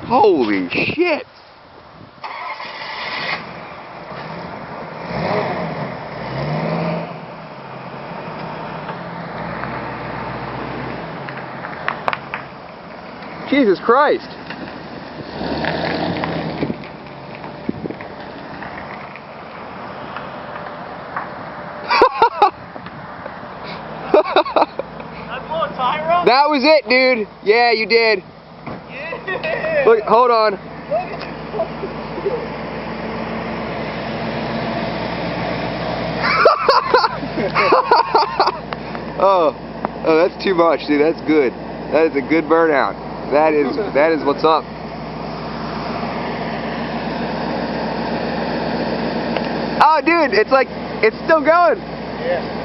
Holy shit! Jesus Christ! That was it, dude. Yeah, you did. Yeah. Look, hold on. Oh, that's too much, dude. That's good. That is a good burnout. That is what's up. Oh, dude, it's like it's still going. Yeah.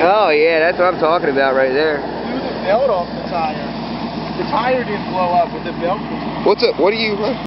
Oh yeah, that's what I'm talking about right there. Blew the belt off the tire. The tire didn't blow up, but the belt was. What are you?